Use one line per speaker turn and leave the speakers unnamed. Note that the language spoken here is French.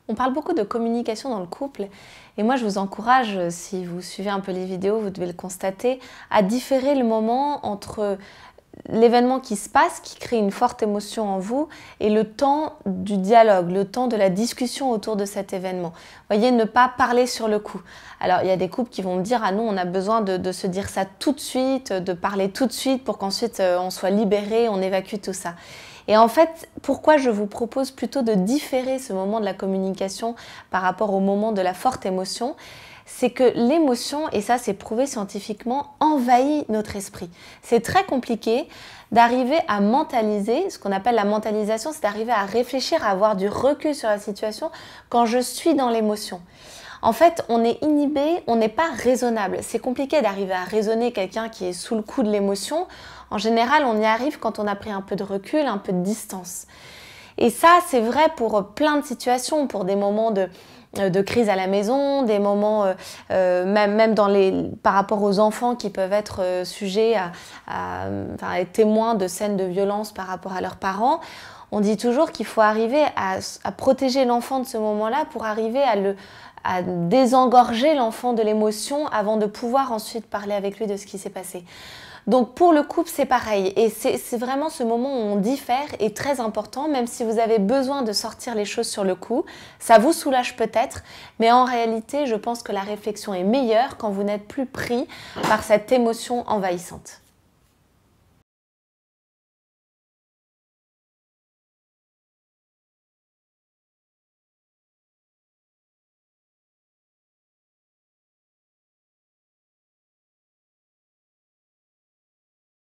On parle beaucoup de communication dans le couple et moi je vous encourage, si vous suivez un peu les vidéos, vous devez le constater, à différer le moment entre l'événement qui se passe, qui crée une forte émotion en vous, et le temps du dialogue, le temps de la discussion autour de cet événement. Voyez, ne pas parler sur le coup. Alors, il y a des couples qui vont me dire « Ah non, on a besoin de se dire ça tout de suite, de parler tout de suite pour qu'ensuite on soit libéré, on évacue tout ça. » Et en fait, pourquoi je vous propose plutôt de différer ce moment de la communication par rapport au moment de la forte émotion, c'est que l'émotion, et ça c'est prouvé scientifiquement, envahit notre esprit. C'est très compliqué d'arriver à mentaliser, ce qu'on appelle la mentalisation, c'est d'arriver à réfléchir, à avoir du recul sur la situation quand je suis dans l'émotion. En fait, on est inhibé, on n'est pas raisonnable. C'est compliqué d'arriver à raisonner quelqu'un qui est sous le coup de l'émotion. En général, on y arrive quand on a pris un peu de recul, un peu de distance. Et ça, c'est vrai pour plein de situations, pour des moments de crise à la maison, des moments même par rapport aux enfants qui peuvent être sujets à être témoins de scènes de violence par rapport à leurs parents. On dit toujours qu'il faut arriver à protéger l'enfant de ce moment-là pour arriver à désengorger l'enfant de l'émotion avant de pouvoir ensuite parler avec lui de ce qui s'est passé. Donc pour le couple, c'est pareil. Et c'est vraiment ce moment où on diffère est très important, même si vous avez besoin de sortir les choses sur le coup. Ça vous soulage peut-être, mais en réalité, je pense que la réflexion est meilleure quand vous n'êtes plus pris par cette émotion envahissante.